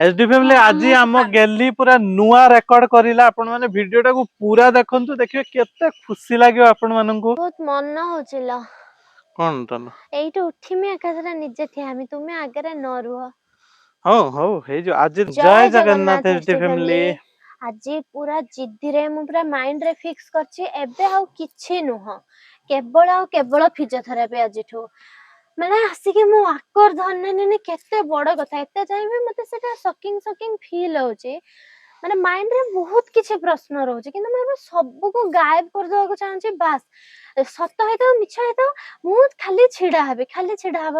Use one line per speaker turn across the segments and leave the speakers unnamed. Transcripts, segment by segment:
HD family आज आम गेली पूरा नुआ रेकॉर्ड करिला आपण माने वीडियो टाको पूरा देखंतु देखिए केते खुशी लागियो आपण माननकु
बहुत मन होचिला
कोन तन
एइटो उठिमे एकाथरा निजे थियामी तुमे आगरे न रुह
हो हो हे जो आज जय जगन्नाथ एचडी फैमिली
आज पूरा जिद्दी रे मु पूरा माइंड रे फिक्स करछि एबे हाउ किछि नुह केवल फिजियोथेरापी आजिठो माने आसिके मु आकर धनने केते बड़ कथा एते चाहिबे मते सेटा शॉकिंग फील होछि माने माइंड रे बहुत किछि प्रश्न रहउछि किंतु मैं सब को गायब कर देबा को चाहछि बास सत हेतो मिछ हेतो मु खाली छिडा हेबे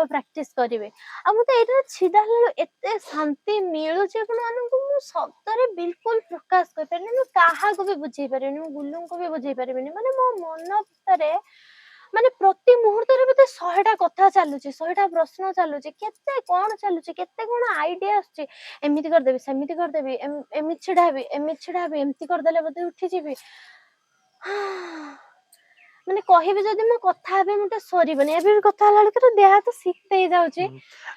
प्रैक्टिस करिवे आ मु त एटा छिडा हलो एते शांति मिलु जे पण मानकु मु सतरे बिल्कुल प्रकाश कर परनी मु काहा को भी बुझै परनी मु गुल्लू को भी बुझै परबेनी माने मो मन भीतर माने प्रति मुहूर्त रे मते 100टा कथा चालुची 100टा प्रश्न चालुची केते कोन चालुची केते कोन आईडिया आछी एमिति कर देबी सेमिति कर देबी एमिति छिडाबी एमिति कर देले बते उठी जीबी माने कहिबे जदी मो कथा हेबे मते सरीबनी एबे कथा हला के तो देह तो सिखते ही जाउची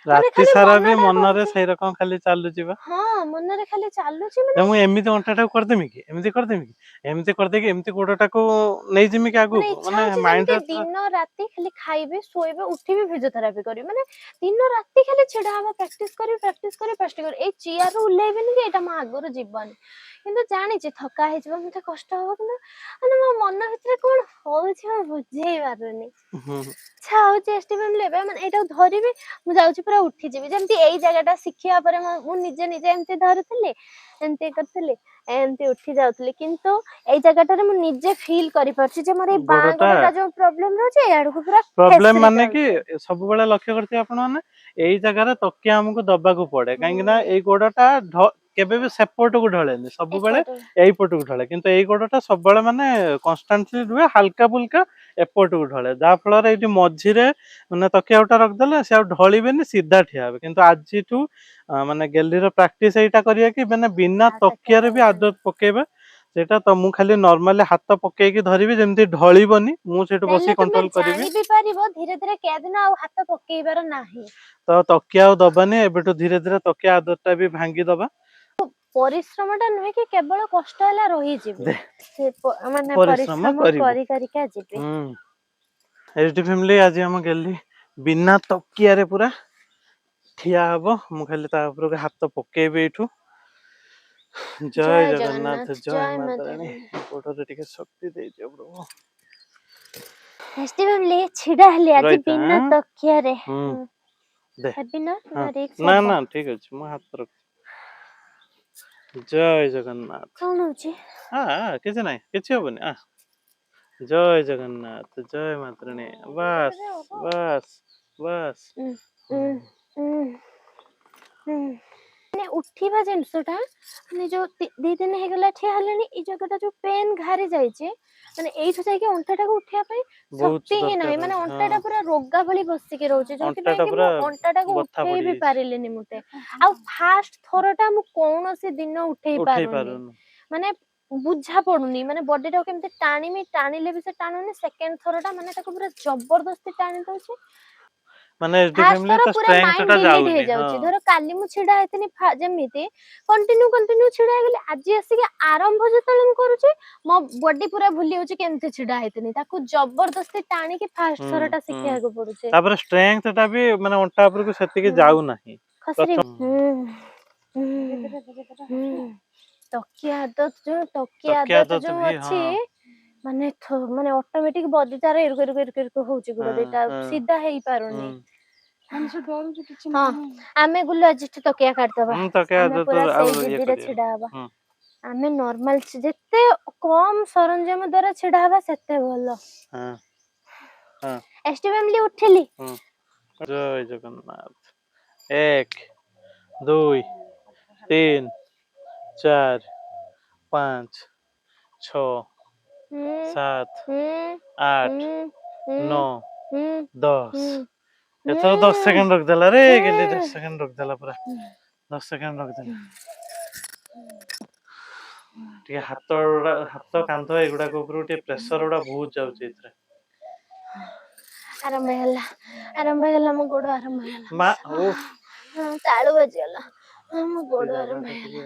राती सारा भी मन रे सही रकम खाली चालू जीवा
हां मन रे खाली चालुची माने
मु एमिति अंटाटा कर देमी की एमिति कर दे की एमिति गोडटा को नै जिमी के आगु
माने माइंड रे दिन राती खाली खाइबे सोइबे उठिबे फिजियोथेरापी करी माने दिन राती खाली छिडा हबा प्रैक्टिस करी ए चियर रो उलेबेनी के एटा मा आगरो जीवन किंतु जानि जे थका हे जबा मते कष्ट हो किंतु माने मो मन भितर कोन होउछि हम बुझै पारुनी छाउ चेष्टि में लेबे माने एटा धरिबे मु जाउछि पूरा उठी जेबी जेमति एई जगहटा सिखिया परे मु निजे एमति धरथले एमति करथले एमति उठी जाउथले किंतु एई जगहटा रे मु निजे फील करि परछि जे मोर ए बांगटा जो प्रॉब्लम रहउछि याडू पूरा
प्रॉब्लम माने कि सब बेले लक्ष्य करथि आपण माने एई जगह रे तकिया हमको दबा को पड़े काहे कि ना एई गोडटा केबे भी सेपट को ढलेनी सब बेले एई पट को ढले किंतु एई गोडटा सब बेले माने कांस्टेंटली रुए हल्का फुल्का एपट को ढले जा फल रे एटी मझी रे माने तकियाटा रख देले से ढलिबेनी सीधा ठिया होबे किंतु आजिठू माने गैलरी रो प्रैक्टिस एटा करिया कि माने बिना तकिया रे भी आदत पकेबे सेटा तो मु खाली नॉर्मली हाथ पके की धरिबे जेमति ढलिबनी मु सेटु बसी कंट्रोल करिबे
जानि भी परिबो धीरे धीरे के दिन आ हाथ पकेइबार नाही
तो तकिया आ दबानी एबेटो धीरे धीरे तकिया आदतटा भी भांगी दबा
परिश्रमटा नुहे कि केवल कष्ट हला रही जिबे से माने परिश्रम करी करिका जिबे
एचडी फैमिली आज हम गेली बिना तकिया रे पूरा ठिया हबो मु खाली ता ऊपर के हाथ पकेबे एठू जय जगन्नाथ जय माता रानी गोड़ रे टिके शक्ति दे दियो प्रभु
एचडी फैमिली छिडा हली आज बिना तकिया रे हेबी ना
ना ना ठीक अछि मु हाथ रख जय जगन्नाथ
कौन होची
हां किछ नाही किछ होबनी जय जगन्नाथ जय माता रानी बस बस बस
ने उठीबा जिनसटा माने जो दी दिन हे गला ठिया हलेनी ई जगहटा जो पेन घारी जाय छे माने एइठो जाय के अंटाटा को उठिया पई शक्ति ही नाही माने अंटाटा पूरा रोगा भली बसी के रहउचे जोति पे कि मो अंटाटा को उठेई भी पारिलेनी मुते आ फास्ट थोरटा मु कोनोसी दिन उठेई पारुनी माने बुझा पडुनी माने बॉडी टा केमते टाणीले भी से टाणुनी सेकंड थोरटा माने ताको पूरा जबरदस्ती टाणी दउची
माने एचडी फैमिली तो स्ट्रेंथ टा जाउ
हे जाउची धरो काली मु छिडा हेतनी जेमिति कंटिन्यू छिडा गेले आज आसी के आरंभ जतले मु करूची मो बॉडी पूरा भूली होची केमते छिडा हेतनी ताको जबरदस्ती टाणी के फास्ट थोरटा सिखिया को पडुची
तापर स्ट्रेंथ टा भी माने ओंटा ऊपर को सेति के जाउ नाही
खसरी तकिया आदत जो अछि माने माने ऑटोमेटिक बॉडी तार इरक होउची गुडा देटा सीधा हेई पारुनी हम से डरू जे किछि हां आमे गुल्लो अजिस्ट तकिया काट दबा तकिया आदत तो ये छिडा हबा आमे नॉर्मल जेते कम सरंजाम द्वारा छिडा हबा सेते भलो हां हां एचडी फैमिली उठली
जय जगन्नाथ 1 2 3 4 5 6 7 8 9 10 एतो 10 सेकंड रख देला रे गेली 10 सेकंड रख देला पूरा 10 सेकंड रख देला ठीक हाथ कांध एगुडा को ऊपर टे प्रेशर उडा बहुत जाउची इतरे
आरंभ हैला मो गोड़ आरंभ हैला
मा ओफ
ताळू बजला ଆମ
ସେ
ଗୋଡରେ
ଜାଗାଟା ଟିକେ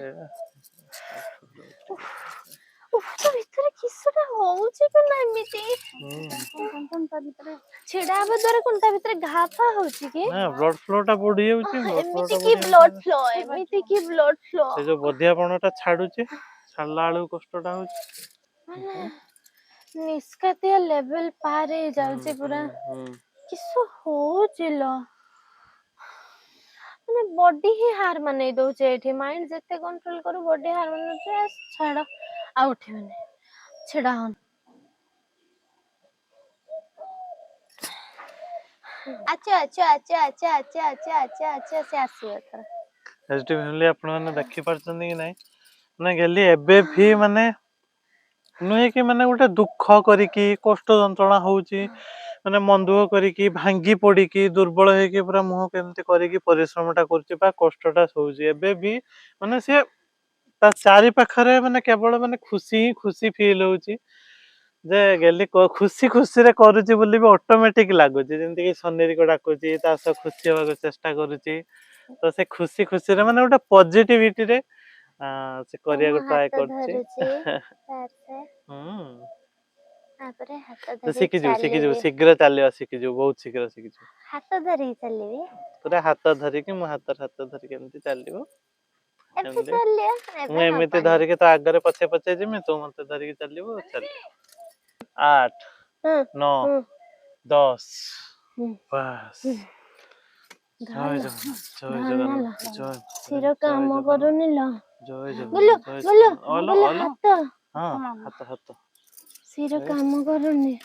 ତ ଭିତରେ କିସଟା ହଉଛି କି ନା ଏମିତି ଛିଡା ହବା ଦ୍ୱାରା କଣ ତା ଭିତରେ ଘା ଫା ହଉଛି କି?
ନା ବ୍ଲଡ ଫ୍ଲୋ ଟା ବଢି ଯାଉଛି, ବ୍ଲଡ ଫ୍ଲୋ
ଏମିତି
ଟା
କି
ବଢି
ବ୍ଲଡ
ଯାଉଛି
ଫ୍ଲୋ, ଏମିତି କି ବ୍ଲଡ ଫ୍ଲୋ।
ସେ ଯୋଉ ବଧିଆପଣ ଟା ଛାଡୁଛି, ଛାଡିଲା ବେଳକୁ କଷ୍ଟଟା ହଉଛି।
ମାନେ ନିଷ୍କାତିଆ ଲେଭେଲ ପାର ହେଇ ଯାଉଛି ପୁରା। କିସ ହଉଛି ଲୋ, ମାନେ ବଡି ହିଁ ହାର ମାନେଇ ଦଉଛି ଏଠି। ମାଇଣ୍ଡ ଯେତେ କଣ୍ଟ୍ରୋଲ କରୁ ବଡି ହାର ମାନେଇ ଛାଡ, ଆଉ ଉଠିବନି, ଛିଡା ହନି। ଆଚ୍ଛା ଆଚ୍ଛା ଆଚ୍ଛା ଆଚ୍ଛା ଆଚ୍ଛା ଆଚ୍ଛା ଆଚ୍ଛା ଆଚ୍ଛା ସେ ଆସିବ ଏଥର।
ପଜିଟିଭ ଫ୍ୟାମିଲି ଆପଣ ମାନେ ଦେଖି ପାରୁଛନ୍ତି କି ନାଇଁ, ମାନେ ଗେଲି ଏବେ ବି ମାନେ ନୁହେଁ କି ମାନେ ଗୋଟେ ଦୁଃଖ କରିକି କଷ୍ଟ ଯନ୍ତ୍ରଣା ହଉଛି, ମାନେ ମନ ଦୁଃଖ କରିକି ଭାଙ୍ଗି ପଡିକି ଦୁର୍ବଳ ହେଇକି ପୁରା ମୁହଁ କେମିତି କରିକି ପରିଶ୍ରମ ଟା କରୁଛି ବା କଷ୍ଟଟା ସହୁଛି। ଏବେ ବି ମାନେ ସିଏ ତା ଚାରି ପାଖରେ ମାନେ କେବଳ ମାନେ ଖୁସି ହିଁ ଖୁସି ଫିଲ୍ ହଉଛି, ଯେ ଗେଲି ଖୁସି ଖୁସିରେ କରୁଛି ବୋଲି ବି ଅଟୋମେଟିକ ଲାଗୁଛି, ଯେମିତି କି ସନେରୀକୁ ଡାକୁଛି, ତା ସହ ଖୁସି ହବାକୁ ଚେଷ୍ଟା କରୁଛି। ତ ସେ ଖୁସି ଖୁସିରେ ମାନେ ଗୋଟେ ପଜିଟିଭିଟିରେ ସେ କରିବାକୁ ଟ୍ରାଏ କରୁଛି।
ତାପରେ ହାତ
ତ
ଧରି
ଶିଖିଯିବୁ ଶିଖିଯିବୁ,
ଚାଲିବି।
ଶୀଘ୍ର ଚାଲିବା ଶିଖିଯିବୁ, ବହୁତ ଶୀଘ୍ର ଶିଖିଯିବୁ।
ହାତ ଧରିକି ଚାଲିବି।
ପୁରା ହାତ ଧରିକି ମୋ ହାତରେ ହାତ ଧରିକି ଏମିତି ଚାଲିବୁ।
ଏବେ
ଏମିତି
ଚାଲିଆ
ମୁଁ
ଏବେ
ଏମିତି
ହବନି।
ଧରିକି ତ ଆଗରେ ପଛେ ପଛେ ଯିମି, ତୁ ମତେ ଧରିକି ଚାଲିବୁ, ଚାଲିବୁ। 8
ହୁଁ
9
ହୁଁ
10
ହୁଁ
ବାସ୍।
ହୁଁ।
ଜୟ
ଧଇଲ
ଜଗନ୍ନାଥ, ଜୟ
ଧଇଲ
ଜଗନ୍ନାଥ, ଜୟ
ଶିର
ଜୟ
କାମ
ଜଗନ୍ନାଥ,
କରୁନି ଲୋ।
ଜୟ
ଗୁଲୁ
ଜଗନ୍ନାଥ, ଜୟ
ଗୁଲୁ
ଜଗନ୍ନାଥ। ଅଲୋ
ଗୁଲୁ
ଅଲୋ,
ହାତ
ହଁ ହାତ ହାତ।
ଶିର କାମ କରୁନି।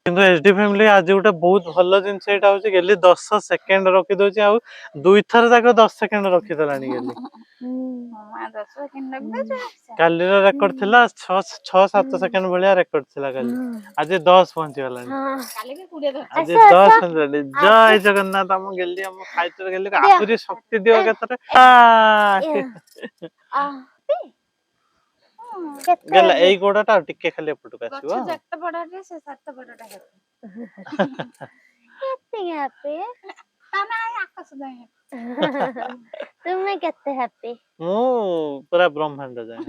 କିନ୍ତୁ ଏଚଡି ଫ୍ୟାମିଲି ଆଜି ଗୋଟେ ବହୁତ ଭଲ ଜିନିଷ ଏଇଟା ହଉଛି, ଗେଲି 10 ସେକେଣ୍ଡ ରଖିଦଉଛି, ଆଉ ଦୁଇଥର ଯାକ 10 ସେକେଣ୍ଡ ରଖିଦେଲାଣି ଗେଲି। କାଲିର ରେକର୍ଡ ଥିଲା 6-7 ସେକେଣ୍ଡ ଭଳିଆ ରେକର୍ଡ ଥିଲା କାଲି, ଆଜି 10 ପହଞ୍ଚିଗଲାଣି। ଆଜି
ଆସ
10
ଆସ
ପହଞ୍ଚିଗଲାଣି।
ଆସ
ଜୟ ଜଗନ୍ନାଥ। ଆମ ଗେଲି ଆମ ଫାଇଟର ଗେଲି
ଦିଅ।
ଆହୁରି ଶକ୍ତି ଦିଅ ଏକାଥରେ।
କେତେ
ଗେଲା ଏଇ ଗୋଡଟା ଆଉ ଟିକେ ଖାଲି ଏପଟକୁ ଆସିବ।
କେତିକି ହାପି? ତୁମେ କେତେ ହାପି?
ମୁଁ ପୁରା ବ୍ରହ୍ମାଣ୍ଡ ଯାଏ।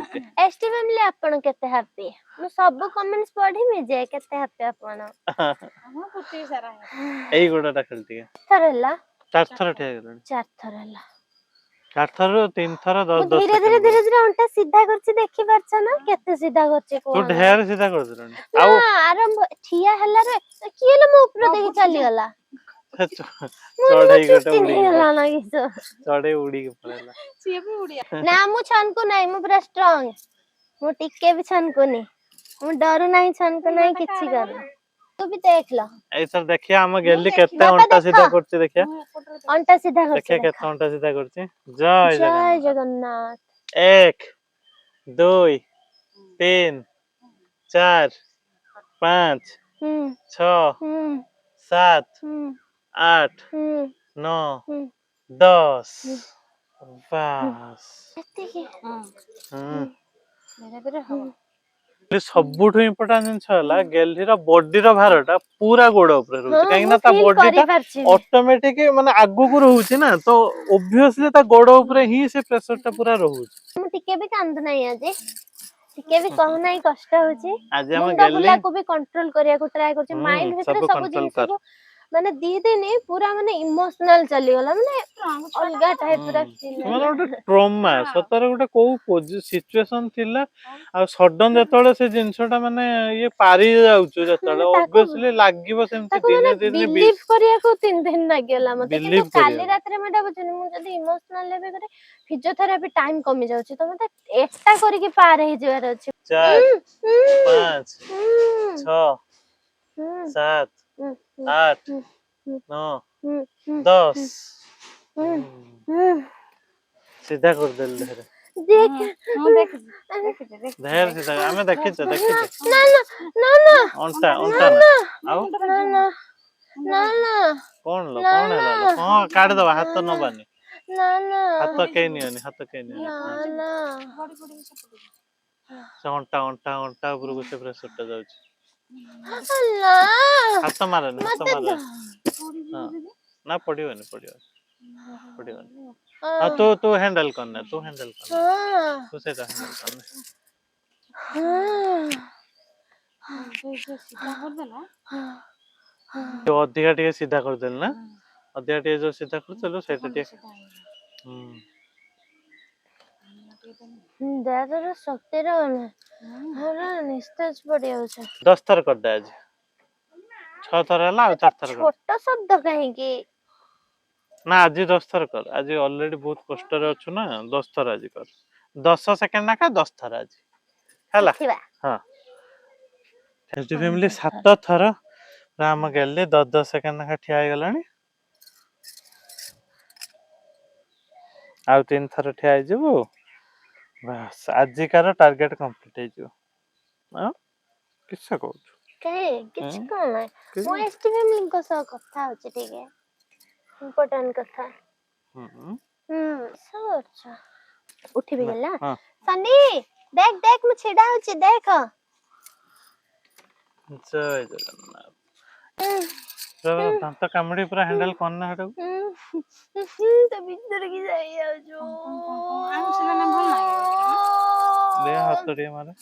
ଏସଟି ଫ୍ୟାମିଲି ଆପଣ କେତେ ହାପି? ମୁଁ ସବୁ କମେଣ୍ଟସ୍ ପଢିମି ଯେ କେତେ ହାପି ଆପଣ?
ଏଇ ଗୋଡଟା ଖାଲି ଟିକେ।
ଥର ହେଲା
4 ଥର ଠିଆ ହେଇଗଲାଣି।
4 ଥର ହେଲା।
4 ଥରରୁ 3 ଥର
ମୁଁ
10
ଧୀରେ
ସେକେଣ୍ଡ ଭଳିଆ।
ଧୀରେ ଅଣ୍ଟା ସିଧା କରୁଛି, ଦେଖି ପାରୁଛ ନା କେତେ ସିଧା କରୁଛି
ତୁ
କୁହନା।
ଢେର ସିଧା କରିଦେଲୁଣି।
ନା
ଆଉ
ଆରମ୍ଭ ଠିଆ ହେଲାରେ କିଏ ଲୋ ମୋ ଉପର ଦେଇକି ଚାଲିଗଲା।
ଚଢେଇ ଗୋଟେ
ଚୁଟି
ଉଡିକି
ନେଇଗଲା ନା କିସ?
ଚଢେଇ ଉଡିକି ପଳେଇଲା।
ନା ମୁଁ ଛନକୁ ନାହିଁ, ମୁଁ ପୁରା ଷ୍ଟ୍ରଙ୍ଗ। ମୁଁ ଟିକେ ବି ଛନକୁନି, ମୁଁ ଡରୁ ନାହିଁ, ଛନକୁ ନାହିଁ, କିଛି କରୁନି। ତୁ ବି ଦେଖ ଲ।
ଏଇଥର ଦେଖିବା ଆମ ଗେଲି କେତେ
ବାପା
ଅଣ୍ଟା
ଦେଖ
ସିଧା କରୁଛି ଦେଖିବା।
ଅଣ୍ଟା ସିଧା
ଦେଖିବା
କରୁଛି
କେତେ
ଦେଖ।
ଅଣ୍ଟା ସିଧା କରୁଛି। ଜୟ
ଜୟ
ଜଗନ୍ନାଥ।
ଜଗନ୍ନାଥ।
1 2 3 4 5
ହୁଁ
6
ହୁଁ
7
ହୁଁ
8
ହୁଁ
9
ହୁଁ
10
ହୁଁ ହୁଁ
ବାସ୍।
ଏତିକି।
ହୁଁ।
ଧୀରେ ଧୀରେ ହବ।
ସବୁଠୁ ଇମ୍ପୋର୍ଟାଣ୍ଟ ଜିନିଷ ହେଲା ଗେଲିର ବଡିର ଭାର ଟା ପୁରା ଗୋଡ ଉପରେ
ହଁ
ରହୁଛି, କାହିଁକି
ମୁଁ
ନା ତା
ଫିଲ୍
ବଡି ଟା
କରିପାରୁଛି ବି।
ଅଟୋମେଟିକ ମାନେ ଆଗକୁ ରହୁଛି ନା, ତ ଓଭିଅସଲି ତା ଗୋଡ ଉପରେ ହିଁ ସେ ପ୍ରେସର ଟା ପୁରା ରହୁଛି।
ମୁଁ ଟିକେ ବି କାନ୍ଦୁ ନାହିଁ ଆଜି, ଟିକେ ବି କହୁନାହିଁ କଷ୍ଟ ହଉଛି।
ଆଜି ଆମ
ମୁଣ୍ଡ
ଗେଲି
ବୁଲାକୁ ବି କଣ୍ଟ୍ରୋଲ କରିବାକୁ ଟ୍ରାଏ କରୁଛି, ମାଇଣ୍ଡ ଭିତରେ ସବୁ
କଣ୍ଟ୍ରୋଲ କର।
ଜିନିଷକୁ ମାନେ 2 ଦିନ ପୁରା ମାନେ ଇମୋସନାଲ ଚାଲିଗଲା, ମାନେ ଅଲଗା ଟାଇପ ର ଫିଲ୍
ସେମାନେ
ହେଲା।
ଗୋଟେ ଟ୍ରମା ସତରେ ଗୋଟେ କୋଉ ସିଚୁଏସନ ଥିଲା, ଆଉ ସଡନ ଯେତେବେଳେ ସେ ଜିନିଷ ଟା ମାନେ ଇଏ ପାରି ଯାଉଛୁ,
ମାନେ
ଯେତେବେଳେ
ତାକୁ
ଅବଭିୟସଲି ଲାଗିବ ସେମିତି
ତାକୁ ମାନେ
ଦିନେ ଦି ଦିନ
ବିଲିଭ କରିବାକୁ 3 ଦିନ ଲାଗିଗଲା ମତେ, କିନ୍ତୁ
ବିଲିଭ
କାଲି
କରିବାକୁ।
ରାତିରେ ମୁଁ ଏଇଟା ବୁଝିନି, ମୁଁ ଯଦି ଇମୋସନାଲ ହେବି ଗୋଟେ ଫିଜିଓଥେରାପି ଟାଇମ କମି ଯାଉଛି, ତ ମତେ ଏଟା କରିକି ପାର ହେଇଯିବାର ଅଛି।
4 5 6
ହୁଁ
7
ହୁଁ ହୁଁ
8
ହୁଁ
9
ହୁଁ ହୁଁ
10
ହୁଁ ହୁଁ ହୁଁ।
ସିଧା କରିଦେଲି ଢେର।
ଦେଖ
ଢେର ସିଧା ଆମେ ଦେଖିଛେ ଦେଖିଛେ।
ନା ନା ନା ନା
ଅଣ୍ଟା
ନା
ଅଣ୍ଟା ନା
ନା
ଆଉ
ନା ନା ନା ନା
କଣ ଲୋ,
ନା
କଣ ହେଲା ଲୋ? ହଁ କାଢିଦବା, ହାତ
ନା
ନବାନି।
ନା ନା
ହାତ କେହି ନିଅନି, ହାତ କେହି ନିଅନି।
ନା
ହଁ
ନା
ସେ ଅଣ୍ଟା ଅଣ୍ଟା ଅଣ୍ଟା ଉପରକୁ ସେ ପ୍ରେସର ଟା ଯାଉଛି।
ନା
ହାତ ମାରନି, ହାତ
ମତେ
ମାରନି। ହଁ ନା ପଡିବନି, ପଡିବନି, ପଡିବନି। हां तू हैंडल करना तू हैंडल करना
हाँ
तू से हैंडल करना
सीधा कर देला
तो अधिका टिके सीधा कर देल ना अधिका टिके जो सीधा कर चलो सेटा टिके
देहर शक्ति रहने हमरा निस्तेज पड़ जाउछ
10 थर कर दे आज 6 थर हला और 4 थर कर
छोटा शब्द कहीं की
ना आज 10 थर कर आज ऑलरेडी बहुत कष्ट रे अछु ना 10 थर आज कर 10 सेकंड ना का 10 थर आज हला
देखिबा
हां एसडी फैमिली 7 थर राम गेले 10 सेकंड ना ठिया हो गलानी आउ 3 थर ठिया हो जबो बस आज कार टारगेट कंप्लीट हो जो हां किस्सा कहू
कहे किछ कोन मो एसटी फैमिली को सह कथा होछ ठीक है इंपोर्टेंट कथा सब अच्छा उठी भी गेला
हां
सनी देख देख मु छिडा होछ देख
जय जगन्नाथ तो दांत कामड़ी पूरा हैंडल करना हटो
तो भीतर की जाई आ जो
आउ से ना भल लागे
ले हाथ रे मारे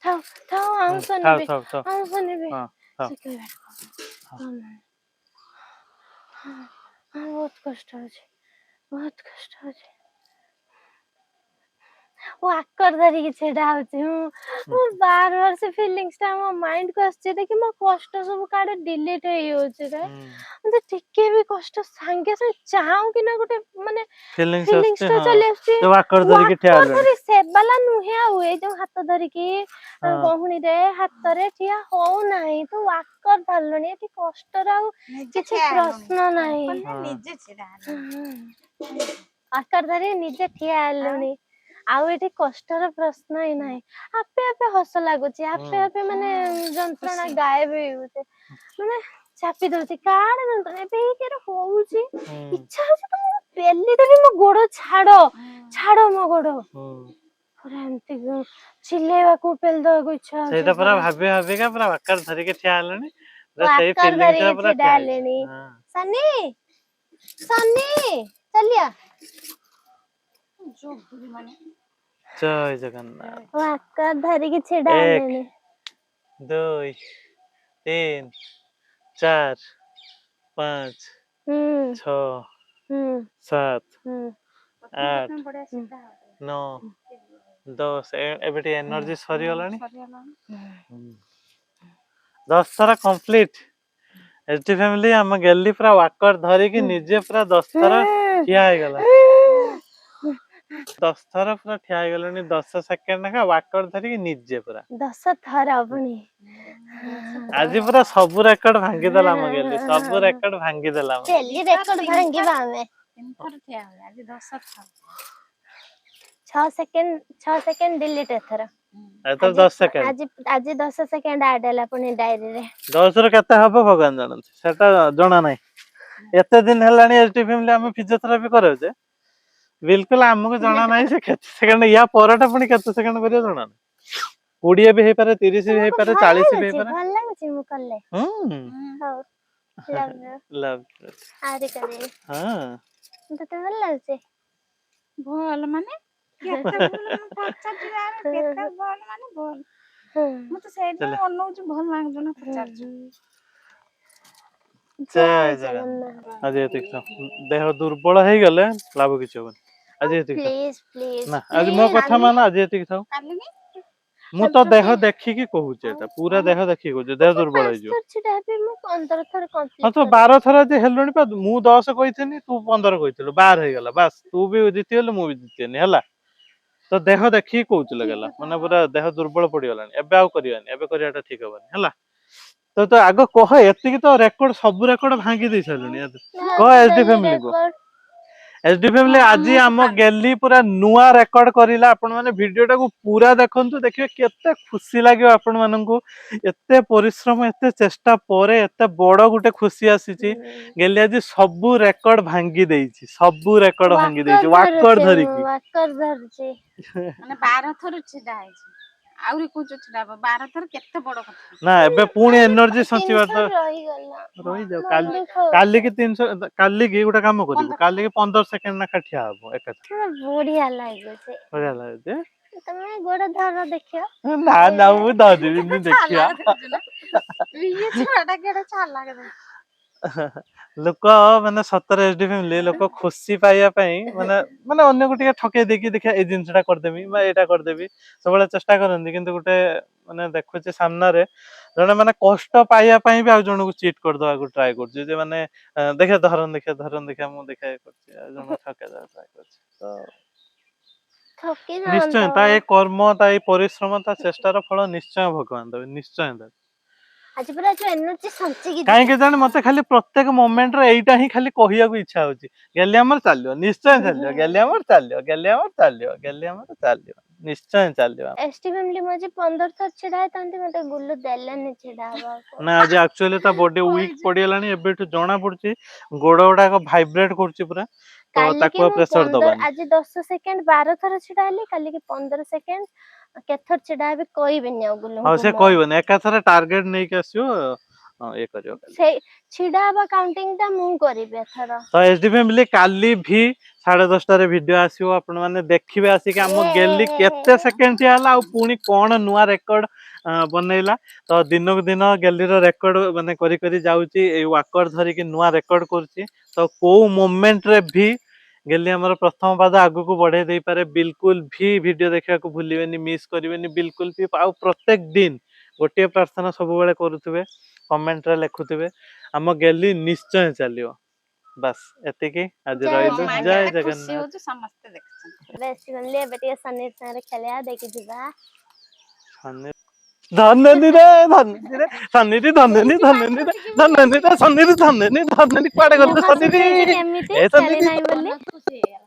थाओ थाओ आउ सनी
थाओ
भी
थाओ थाओ
आउ सनी भी
हां थाओ
सिके बहुत कष्ट हो वो आकर धरी की छेड़ा होची मु बार बार से फीलिंग्स ता मो माइंड को आछे देखि मो कष्ट सब काडे डिलीट हे होचे रे मतलब ठीके भी कष्ट संगे से चाहू कि ना गोटे माने फीलिंग्स ता चले आछे
तो आकर धरी की ठिया हलो
धरी से बाला नुहे हुए जो हाथ धरी की गहुनी रे हाथ रे ठिया हो नाही तो आकर धरलनी एठी कष्ट राउ किछि प्रश्न नाही
निजे छिड़ा
आकर धरी निजे ठिया हलनी आउ एठी कष्टर प्रश्न ही नाही आपे आपे हस लागुची आपे आपे माने जंत्रणा गायब होउते माने चापी दउची काड जंत्रणा पे केर होउची इच्छा होची तो पेली देबी मो गोड़ छाड़ो मो गोड़ पूरा एमती चिल्लेवा को पेल दो को इच्छा
सेटा पूरा भाबे का पूरा आकर धरी के ठिया हलनी सही फीलिंग से पूरा
डालेनी सनी सनी चलिया
जो बुरी माने
जय जगन्नाथ
आकर धरी के छिड़ा लेनी
2 3 4 5 6 7 8
बड़े सीधा
9 10 एबेटी एनर्जी सरी गलानी 10 थरा कंप्लीट एसटी फैमिली हम गेली पूरा वाकर धरी की निजे पूरा 10 थरा ठिया हो गला 10 थरा पूरा ठिया हो गलानी 10 सेकंड ना वाकर धरी की निजे पूरा
10 थरा अपनी
आज पूरा सब रेकॉर्ड भांगी देला हम गेली सब रेकॉर्ड भांगी देला
डेली रेकॉर्ड भांगी बामे
तीन थर थिया हो आज 10 था
6 सेकंड डिलीट एथरा
एतर 10 सेकंड
आज आज 10 सेकंड ऐड हला अपनी डायरी रे
10 रो केते हबो भगवान जानत सेटा जणा नै एते दिन हेलानी एसटी फैमिली हम फिजियोथेरापी करे जे बिल्कुल हमको जणा नै से केते सेकंड या परटा पुनी केते सेकंड करियो जणा नै 20 भी हे पारे 30 भी हे पारे 40 भी हे पारे
भल लागुची मु करले हो
लव
आरे करे
हां
तो भल लागुची
भल माने केते भल पचार जुआ केते भल माने भल मु तो सेड अनौ जो भल लाग जना पचार जु
जय जगन्नाथ आज एतिक देह दुर्बल हे गले लाभ किछ होबन आज एतिक
प्लीज प्लीज
ना आज मो कथा माना आज एतिक थाउ मु तो देह देखि की कहू छै एटा पूरा देह देखि कहू देह दुर्बल हे जो
छिटा हे मु 15 थर कंप्लीट
हां तो 12 थरा जे हेलोनी पा मु 10 कहिथेनी तू 15 कहिथिलु 12 हे गला बस तू भी जितियले मु भी जितियनी हला तो देह देखि कहूतले गला माने पूरा देह दुर्बल पड़ी गलानी एबे आउ करियानी एबे करियाटा ठीक होबनी हला तो आगो कह एतिकी तो रेकॉर्ड सब रेकॉर्ड भांगी दे छलनी कह एसडी फैमिली को एसडी फैमिली आज हम गेली पूरा नुआ रेकॉर्ड करिला आपण माने वीडियोटा को पूरा देखंतु देखिए केते खुशी लागियो आपण मानन को एते परिश्रम एते चेष्टा परे एते बड़ गुटे खुशी आसीची गेली आज सब रेकॉर्ड भांगी देइची सब रेकॉर्ड भांगी देइची वाकर धरी की
वाकर धरची
माने 12 थर छिडा आइची ଆହୁରି କହୁଛୁ ଛିଡ଼ା ହବ 12 ଥର କେତେ ବଡ କଥା।
ନା ଏବେ ପୁଣି ଏନର୍ଜି ସଞ୍ଚିବାର ତ
300 ରହିଗଲା।
ରହିଯାଉ।
ମନ
କାଲି
ଦୁଃଖ ହଉଛି।
କାଲି କି 300, କାଲି କି ଗୋଟେ କାମ କରିବୁ, କାଲି କି 15 ସେକେଣ୍ଡ ନାଖା ଠିଆ ହବ ଏକାଥରେ।
ମତେ ବଢିଆ ଲାଗୁଛି।
ବଢିଆ ଲାଗୁଛି।
ତମେ ଗୋଡ ଧର ଦେଖିବ।
ନା ନା ମୁଁ ଧରିବିନି, ଦେଖିବା।
ଇଏ ଛୁଆଟା କେଡେ ଚାଲାକ ଦେଖ।
ଲୋକ ମାନେ ସତରେ ଏଚଡି ଫ୍ୟାମିଲି ଲୋକ ଖୁସି ପାଇବା ପାଇଁ ମାନେ ମାନେ ଅନ୍ୟକୁ ଟିକେ ଠକେଇ ଦେଇକି ଦେଖିଆ ଏଇ ଜିନିଷଟା କରିଦେବି ବା ଏଇଟା କରିଦେବି ସବୁବେଳେ ଚେଷ୍ଟା କରନ୍ତି, କିନ୍ତୁ ଗୋଟେ ମାନେ ଦେଖୁଛି ସାମ୍ନାରେ ଜଣେ ମାନେ କଷ୍ଟ ପାଇବା ପାଇଁ ବି ଆଉ ଜଣକୁ ଚିଟ୍ କରିଦବାକୁ ଟ୍ରାଏ କରୁଛି, ଯେ ମାନେ ଦେଖିଆ ଧରନ ଦେଖିଆ ମୁଁ ଦେଖିଆ ଇଏ କରୁଛି, ଆଉ ଜଣକୁ ଠକେଇ ଦେବାକୁ ଟ୍ରାଏ କରୁଛି। ତ
ଠକି
ନିଶ୍ଚୟ
ଯାଆନ୍ତ।
ତା ଏ କର୍ମ, ତା ଏ ପରିଶ୍ରମ, ତା ଚେଷ୍ଟାର ଫଳ ନିଶ୍ଚୟ ଭଗବାନ ଦେବେ, ନିଶ୍ଚୟ ଦେବେ।
ଆଜି ପୁରା ଯୋଉ ଏନର୍ଜି ସଞ୍ଚିକି
କାହିଁ
ଯିବି।
କେଜାଣି ମତେ ଖାଲି ପ୍ରତ୍ୟେକ ମୋମେଣ୍ଟରେ ଏଇଟା ହିଁ ଖାଲି କହିବାକୁ ଇଚ୍ଛା ହଉଛି, ଗେଲି ଆମର ଚାଲିବ, ନିଶ୍ଚୟ ଚାଲିବ, ଗେଲି ଆମର ଚାଲିବ, ଗେଲି ଆମର ଚାଲିବ, ଗେଲି ଆମର ଚାଲିବ, ନିଶ୍ଚୟ ଚାଲିବ।
ଏସଟି ଫ୍ୟାମିଲି ମୁଁ ଆଜି 15 ଥର ଛିଡା ହେଇଥାନ୍ତି, ମତେ ଗୁଲୁ ଦେଲାନି ଛିଡା ହବାକୁ।
ନା ଆଜି ଆକ୍ଚୁଆଲି ତା ବଡି ୱିକ୍ ପଡିଗଲାଣି, ଏବେଠୁ ଜଣା ପଡୁଛି ଗୋଡ ଗୁଡାକ ଭାଇବ୍ରେଟ କରୁଛି ପୁରା, ତ
କାଲିକି
ତାକୁ ଆଉ
ମୁଁ
ପ୍ରେସର
15
ଦବାନି।
ଆଜି 10 ସେକେଣ୍ଡ 12 ଥର ଛିଡା ହେଲି, କାଲିକି 15 ସେକେଣ୍ଡ କେତେଥର ଛିଡା ହେବି କହିବିନି ଆଉ
ହଉ
ଗୁଲୁଙ୍କୁ
ସେ
ମୁଁ।
କହିବନି, ଏକାଥରେ ଟାର୍ଗେଟ ନେଇକି ଆସିବ, ଇଏ କରିବ କାଲି।
ସେଇ ଛିଡା ହବା କାଉଣ୍ଟିଂ ଟା ମୁଁ କରିବି ଏଥର।
ତ ଏଚଡି ଫ୍ୟାମିଲି କାଲି ଭି 10:30ରେ ଭିଡିଓ ଆସିବ, ଆପଣ ମାନେ ଦେଖିବେ ଆସିକି ଆମ ଗେଲି କେତେ ସେକେଣ୍ଡ ଠିଆ ହେଲା ଆଉ ପୁଣି କଣ ନୂଆ ରେକର୍ଡ ବନେଇଲା। ତ ଦିନକୁ ଦିନ ଗେଲିର ରେକର୍ଡ ମାନେ କରି କରି ଯାଉଛି, ଏଇ ୱାକର ଧରିକି ନୂଆ ରେକର୍ଡ କରୁଛି। ତ କୋଉ ମୋମେଣ୍ଟରେ ଭି ଗେଲି ଆମର ପ୍ରଥମ ପାଦ ଆଗକୁ ବଢେଇ ଦେଇପାରେ, ବିଲକୁଲ ଭି ଭିଡିଓ ଦେଖିବାକୁ ଭୁଲିବେନି, ମିସ୍ କରିବେନି ବିଲକୁଲ ବି। ଆଉ ପ୍ରତ୍ୟେକ ଦିନ ଗୋଟିଏ ପ୍ରାର୍ଥନା ସବୁବେଳେ କରୁଥିବେ, କମେଣ୍ଟରେ ଲେଖୁଥିବେ, ଆମ ଗେଲି ନିଶ୍ଚୟ ଚାଲିବ। ବାସ୍ ଏତିକି, ଆଜି
ଜୟ
ରହିଲୁ,
ମା
ଜୟ
କେତେ ଖୁସି
ଜଗନ୍ନାଥ।
ହଉଛି ସମସ୍ତେ ଦେଖୁଛନ୍ତି।
ବେଶୀ ଗଲି ଏବେ ଟିକେ ସନିର ସାଙ୍ଗରେ ଖେଳିବା ଦେଇକି ଯିବା।
ଧନୁନି ରେ ଧନୁନି ରେ ଧନୁନି ଧନୁନି ଧନୁନି ରେ ଧନୁନି ରେ ସନିରି ଧନୁନି ଧନୁନି କୁଆଡେ ଗଲୁ
ମୁହଁ
ସନିରି,
ଶୁଖେଇଛି କେମିତି
ଏ
ଖେଳି
ସନିରି
ନାହିଁ ବୋଲି।
ଖୁସି ହେଇଗଲା।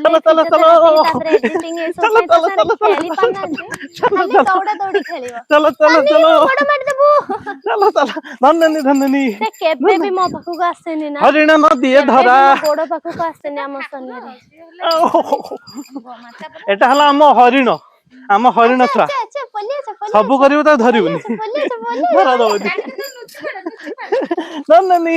ଚାଲ
ବୁଲେଇ
ଚାଲ ଚାଲ
ଫିଜିଓଥେରାପି ତାପରେ ଏଡିଟିଂ ଏସବୁ
ଚାଲ
ପାଇଁ ତା
ଚାଲ
ସାଙ୍ଗରେ
ଚାଲ ଚାଲ
ଖେଳି ପାରୁନାହାନ୍ତି।
ଚାଲ
ଖାଲି
ଚାଲ
ଦୌଡା ଦୌଡି ଖେଳିବ।
ଚାଲ ଚାଲ
ସନି
ଚାଲ
ମୋ ଗୋଡ ମାରିଦବୁ।
ଚାଲ ଚାଲ ଧନୁନି ଧନୁନି
ସେ କେବେ ବି ମୋ ପାଖକୁ ଆସେନି ନା,
ହରିଣ ନଦିଏ
କେବେ
ଧରା।
ବି ମୋ ଗୋଡ ପାଖକୁ ଆସେନି ଆମ ସନିରେ।
ଏଟା ହେଲା ଆମ ହରିଣ, ଆମ ହରିଣ
ଆଚ୍ଛା
ଛୁଆ,
ଆଚ୍ଛା ଆଚ୍ଛା ପଲି ଆଚ୍ଛା
ସବୁ କରିବୁ ତାକୁ ଧରିବୁନି,
ପଲି ଆଚ୍ଛା
ଧରା ଦବନି। ଧନୁନି।